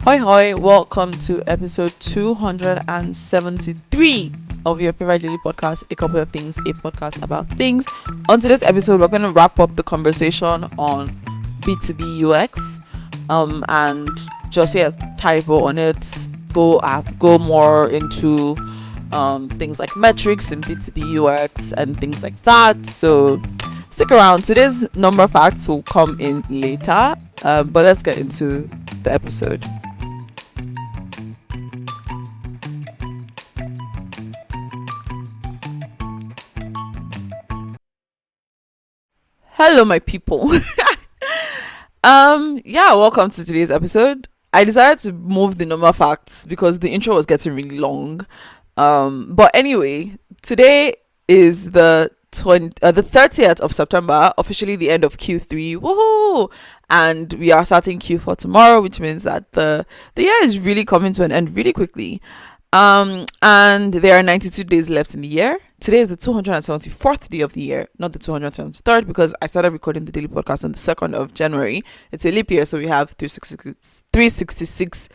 Hoi hoi, welcome to episode 273 of your favorite daily podcast, A Couple of Things, a podcast about things. On today's episode, we're going to wrap up the conversation on B2B UX and just typo on it, go more into things like metrics and B2B UX and things like that. So stick around. Today's number facts will come in later, but let's get into the episode. Hello, my people. Welcome to today's episode. I decided to move the number facts because the intro was getting really long. But anyway, today is the 30th of September, officially the end of Q3. Woohoo! And we are starting Q4 tomorrow, which means that the year is really coming to an end really quickly. And there are 92 days left in the year. Today is the 274th day of the year, not the 273rd, because I started recording the daily podcast on the 2nd of January. It's a leap year, so we have 366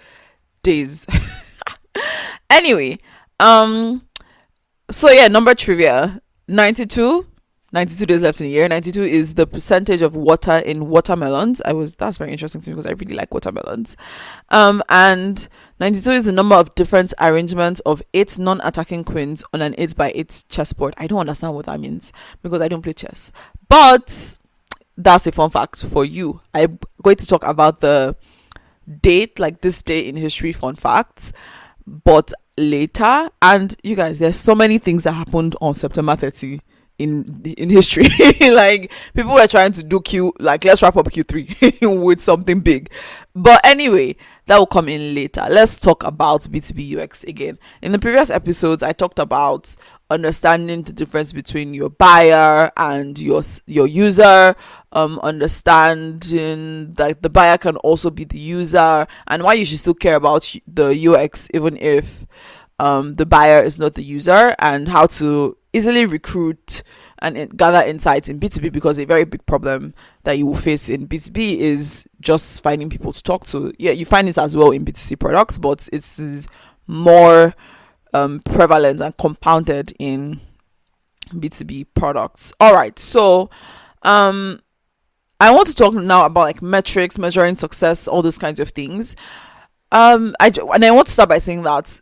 days. Anyway, number trivia. 92 days left in the year. 92 is the percentage of water in watermelons. That's very interesting to me because I really like watermelons. And 92 is the number of different arrangements of 8 non-attacking queens on an 8x8 chessboard. I don't understand what that means because I don't play chess. But that's a fun fact for you. I'm going to talk about the date, like this day in history fun facts, but later. And you guys, there's so many things that happened on September 30 in history. Like, people were trying to do let's wrap up Q3 with something big. But anyway, that will come in later. Let's talk about B2B UX again. In the previous episodes, I talked about understanding the difference between your buyer and your user, understanding that the buyer can also be the user, and why you should still care about the UX even if the buyer is not the user, and how to easily recruit and gather insights in B2B, because a very big problem that you will face in B2B is just finding people to talk to. Yeah, you find this as well in B2C products, but it's more prevalent and compounded in B2B products. All right, so I want to talk now about like metrics, measuring success, all those kinds of things. I want to start by saying that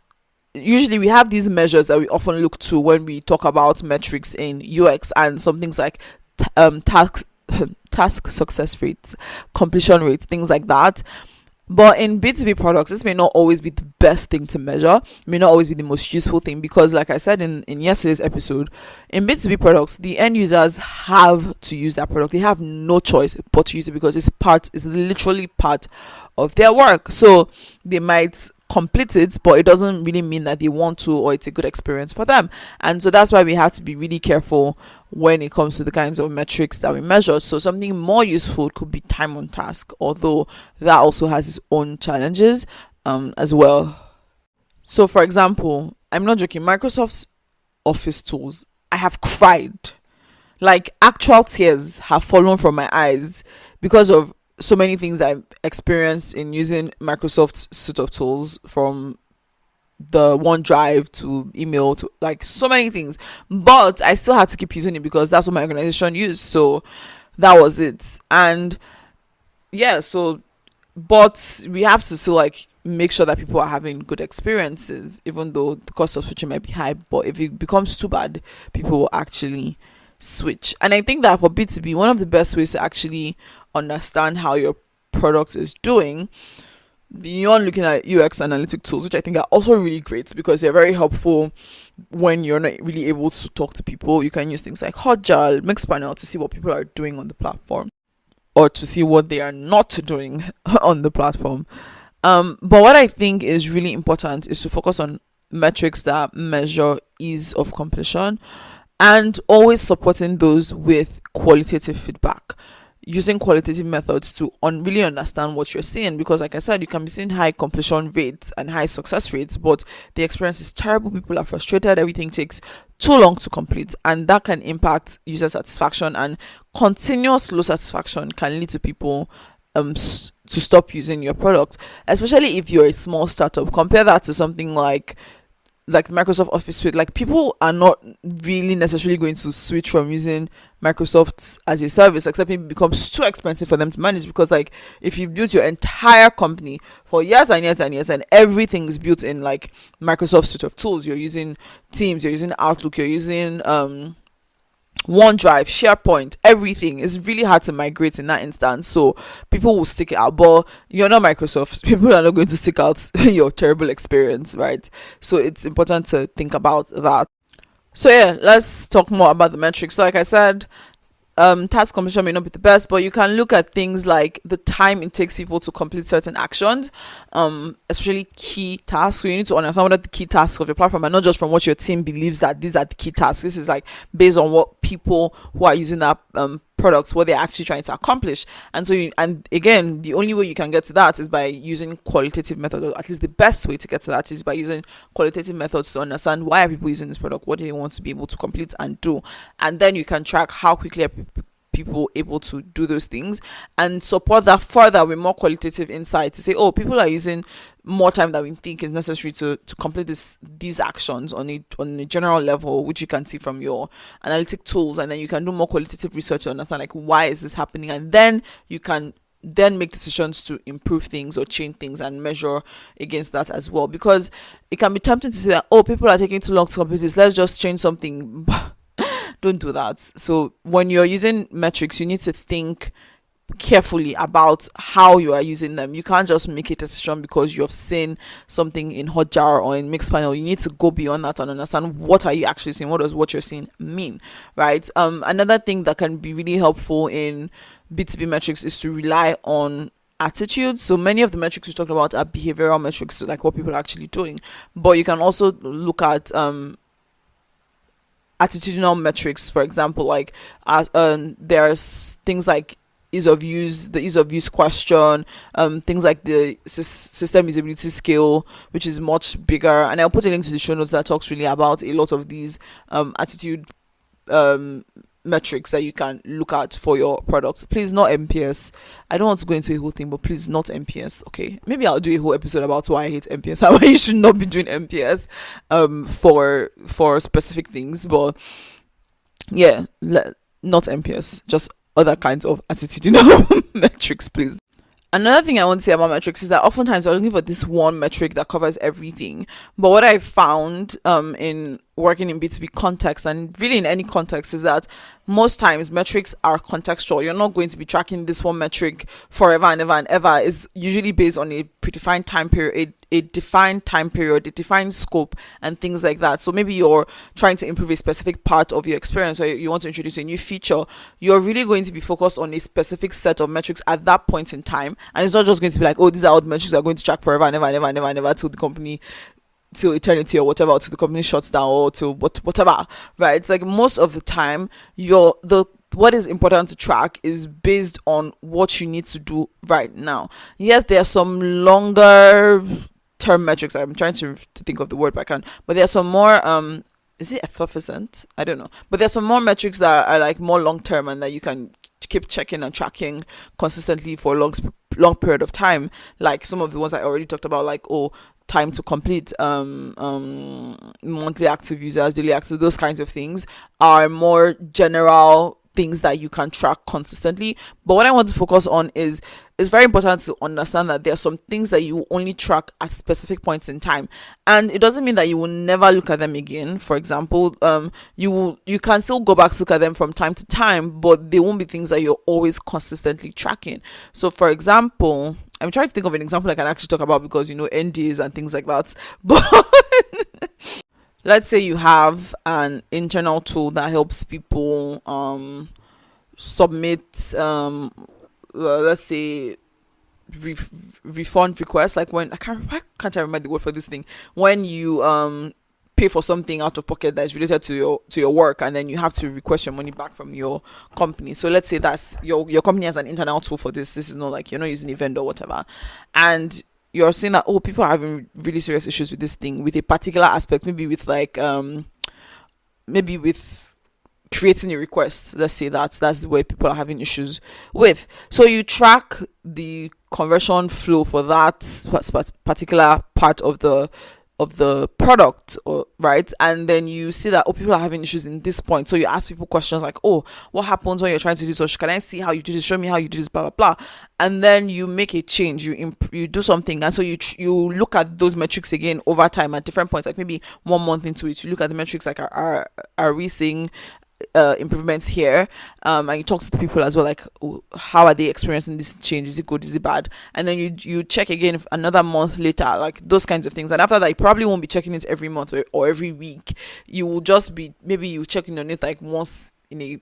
usually we have these measures that we often look to when we talk about metrics in UX, and some things like task success rates, completion rates, things like that. But in B2B products, this may not always be the best thing to measure. It may not always be the most useful thing, because like I said in yesterday's episode, in B2B products, the end users have to use that product. They have no choice but to use it because it's literally part of their work. So they might complete it, but it doesn't really mean that they want to, or it's a good experience for them. And so that's why we have to be really careful when it comes to the kinds of metrics that we measure. So something more useful could be time on task, although that also has its own challenges as well. So for example, I'm not joking, Microsoft's Office tools, I have cried. Like, actual tears have fallen from my eyes because of so many things I've experienced in using Microsoft's suite of tools, from the OneDrive to email to like so many things. But I still had to keep using it because that's what my organization used. So that was it. And yeah, but we have to still like make sure that people are having good experiences, even though the cost of switching might be high. But if it becomes too bad, people will actually switch. And I think that for B2B, one of the best ways to actually understand how your product is doing, beyond looking at UX analytic tools, which I think are also really great because they're very helpful when you're not really able to talk to people, you can use things like Hotjar, Mixpanel to see what people are doing on the platform, or to see what they are not doing on the platform. But what I think is really important is to focus on metrics that measure ease of completion, and always supporting those with qualitative feedback, using qualitative methods to really understand what you're seeing. Because like I said, you can be seeing high completion rates and high success rates, but the experience is terrible, people are frustrated, everything takes too long to complete, and that can impact user satisfaction, and continuous low satisfaction can lead to people to stop using your product, especially if you're a small startup. Compare that to something like Microsoft Office Suite. Like, people are not really necessarily going to switch from using Microsoft as a service, except it becomes too expensive for them to manage. Because, like, if you built your entire company for years and years and years, and everything is built in like Microsoft suite of tools, you're using Teams, you're using Outlook, you're using OneDrive, SharePoint, everything is really hard to migrate in that instance. So people will stick it out, but you're not Microsoft. People are not going to stick out your terrible experience, right? So it's important to think about that. So yeah, let's talk more about the metrics. So like I said, task completion may not be the best, but you can look at things like the time it takes people to complete certain actions, especially key tasks. So you need to understand what are the key tasks of your platform, and not just from what your team believes that these are the key tasks. This is like based on what people who are using that products, what they're actually trying to accomplish. And so and again, the only way you can get to that is by using qualitative methods, or at least the best way to get to that is by using qualitative methods to understand why are people using this product, what do they want to be able to complete and do, and then you can track how quickly are people able to do those things, and support that further with more qualitative insight to say, oh, people are using more time than we think is necessary to complete these actions on a general level, which you can see from your analytic tools. And then you can do more qualitative research to understand like why is this happening, and then you can then make decisions to improve things or change things and measure against that as well. Because it can be tempting to say that, oh, people are taking too long to complete this, let's just change something. Don't do that. So when you're using metrics, you need to think carefully about how you are using them. You can't just make a decision because you've seen something in Hotjar or in Mixpanel. You need to go beyond that and understand what are you actually seeing, what does what you're seeing mean, right? Another thing that can be really helpful in B2B metrics is to rely on attitude. So many of the metrics we talked about are behavioral metrics, so like what people are actually doing, but you can also look at attitudinal metrics. For example, like there's things like ease of use, the ease of use question, things like the system usability scale, which is much bigger, and I'll put a link to the show notes that talks really about a lot of these attitude metrics that you can look at for your products. Please, not MPS. I don't want to go into a whole thing, but please, not MPS. Okay, maybe I'll do a whole episode about why I hate MPS and why you should not be doing MPS for specific things. But yeah, not MPS, just other kinds of attitudinal metrics, please. Another thing I want to say about metrics is that oftentimes we're looking for this one metric that covers everything. But what I found in working in B2B context, and really in any context, is that most times metrics are contextual. You're not going to be tracking this one metric forever and ever and ever. It's usually based on a predefined time period, a defined time period, a defined scope, and things like that. So maybe you're trying to improve a specific part of your experience, or you want to introduce a new feature. You're really going to be focused on a specific set of metrics at that point in time, and it's not just going to be like, oh, these are all the metrics are going to track forever and ever and ever and ever and ever till the company, till eternity or whatever, till the company shuts down or till whatever, right? It's like most of the time what is important to track is based on what you need to do right now. Yes, there are some longer term metrics. I'm trying to think of the word, but I can't. But there are some more is it effervescent? I don't know. But there's some more metrics that are like more long term and that you can keep checking and tracking consistently for a long period of time. Like some of the ones I already talked about, like time to complete, monthly active users, daily active, those kinds of things are more general things that you can track consistently. But what I want to focus on is it's very important to understand that there are some things that you only track at specific points in time, and it doesn't mean that you will never look at them again. For example, you can still go back to look at them from time to time, but they won't be things that you're always consistently tracking. So for example, I'm trying to think of an example I can actually talk about, because NDAs and things like that. But let's say you have an internal tool that helps people submit let's say refund requests. Like why can't I remember the word for this thing, when you pay for something out of pocket that is related to your work, and then you have to request your money back from your company. So let's say that's your company has an internal tool for this. This is not like you're not using a vendor or whatever, and you're seeing that, oh, people are having really serious issues with this thing, with a particular aspect, maybe with like maybe with creating a request. Let's say that's the way people are having issues with. So you track the conversion flow for that particular part of the product, or right, and then you see that people are having issues in this point, so you ask people questions like, oh, what happens when you're trying to do so, can I see how you do this, show me how you do this, blah blah blah, and then you make a change, you do something, and so you look at those metrics again over time at different points, like maybe 1 month into it, you look at the metrics, like are we seeing improvements here, and you talk to the people as well, like, how are they experiencing this change, is it good, is it bad, and then you check again another month later, like those kinds of things. And after that, you probably won't be checking it every month or every week. You will just be, maybe you checking on it like once in a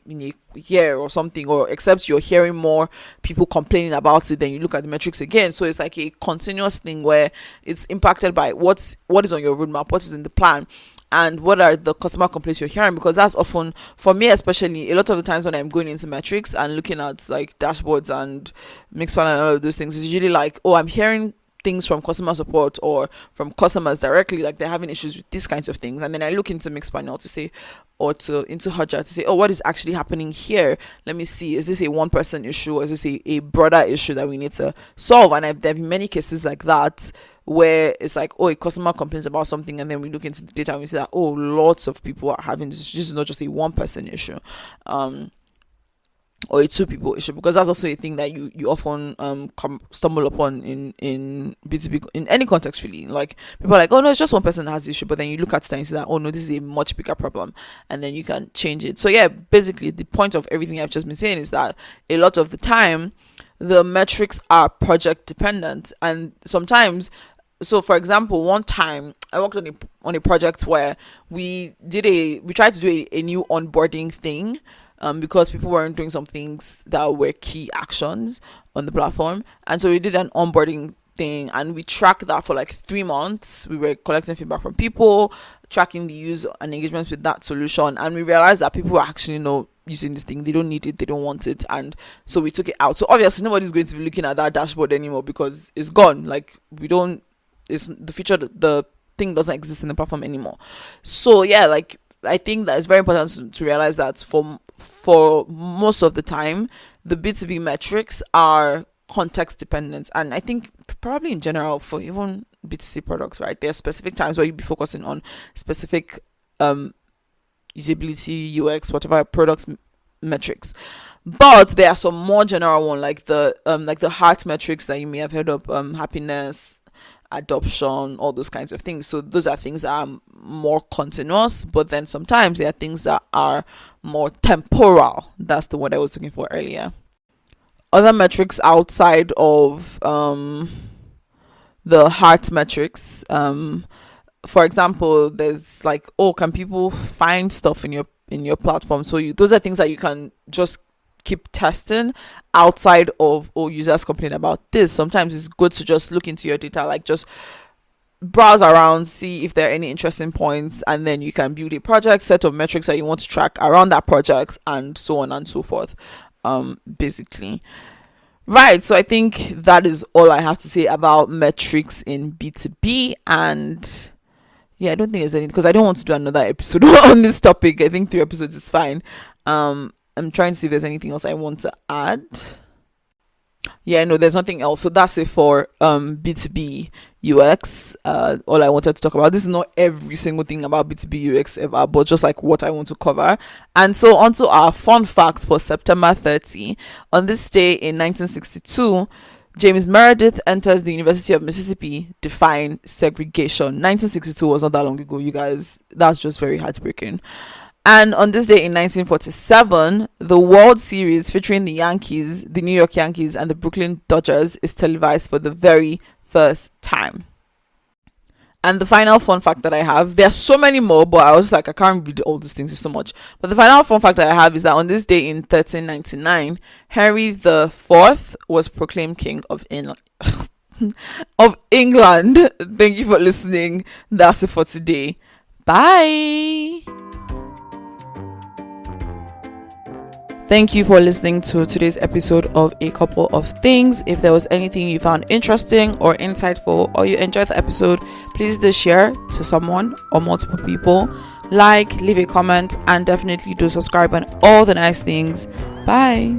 year or something, or except you're hearing more people complaining about it, then you look at the metrics again. So it's like a continuous thing where it's impacted by what is on your roadmap, what is in the plan, and what are the customer complaints you're hearing. Because that's often, for me especially, a lot of the times when I'm going into metrics and looking at like dashboards and Mixpanel and all of those things, it's usually like, oh, I'm hearing things from customer support or from customers directly, like they're having issues with these kinds of things, and then I look into Mixpanel to say, or into Hotjar to say, oh, what is actually happening here? Let me see, is this a one person issue, or is this a broader issue that we need to solve? And there have been many cases like that where it's like, oh, a customer complains about something, and then we look into the data and we see that, oh, lots of people are having this is not just a one person issue, or a two people issue, because that's also a thing that you often stumble upon in B2B, in any context really. Like, people are like, oh no, it's just one person that has the issue, but then you look at it and you see that, oh no, this is a much bigger problem, and then you can change it. So yeah, basically the point of everything I've just been saying is that a lot of the time the metrics are project dependent, and sometimes, so for example, one time I worked on a project where we tried to do a new onboarding thing, because people weren't doing some things that were key actions on the platform, and so we did an onboarding thing, and we tracked that for like 3 months. We were collecting feedback from people, tracking the use and engagements with that solution, and we realized that people were actually not using this thing, they don't need it, they don't want it, and so we took it out. So obviously nobody's going to be looking at that dashboard anymore because it's gone. Like, it's the feature, the thing doesn't exist in the platform anymore. So yeah, like, I think that it's very important to realize that for most of the time the B2B metrics are context dependent, and I think probably in general for even B2C products, right, there are specific times where you'll be focusing on specific usability, UX, whatever products metrics, but there are some more general one, like the heart metrics that you may have heard of, happiness, adoption, all those kinds of things. So those are things that are more continuous, but then sometimes there are things that are more temporal. That's the word I was looking for earlier. Other metrics outside of the heart metrics, for example, there's like, oh, can people find stuff in your platform? So those are things that you can just keep testing outside of, oh, users complain about this. Sometimes it's good to just look into your data, like just browse around, see if there are any interesting points, and then you can build a project set of metrics that you want to track around that project, and so on and so forth, basically. Right, so I think that is all I have to say about metrics in B2B. And yeah, I don't think there's any, because I don't want to do another episode on this topic. I think 3 episodes is fine. I'm trying to see if there's anything else I want to add. Yeah, no, there's nothing else. So that's it for B2B UX. All I wanted to talk about. This is not every single thing about B2B UX ever, but just like what I want to cover. And so on to our fun facts for September 30. On this day in 1962, James Meredith enters the University of Mississippi, defying segregation. 1962 was not that long ago, you guys. That's just very heartbreaking. And on this day in 1947, the World Series featuring the Yankees, the New York Yankees, and the Brooklyn Dodgers is televised for the very first time. And the final fun fact that I have, there are so many more, but I was like, I can't read all these things so much. But the final fun fact that I have is that on this day in 1399, Henry the Fourth was proclaimed King of England. Thank you for listening. That's it for today. Bye. Thank you for listening to today's episode of A Couple of Things. If there was anything you found interesting or insightful, or you enjoyed the episode, please do share to someone or multiple people. like, leave a comment, and definitely do subscribe and all the nice things. Bye.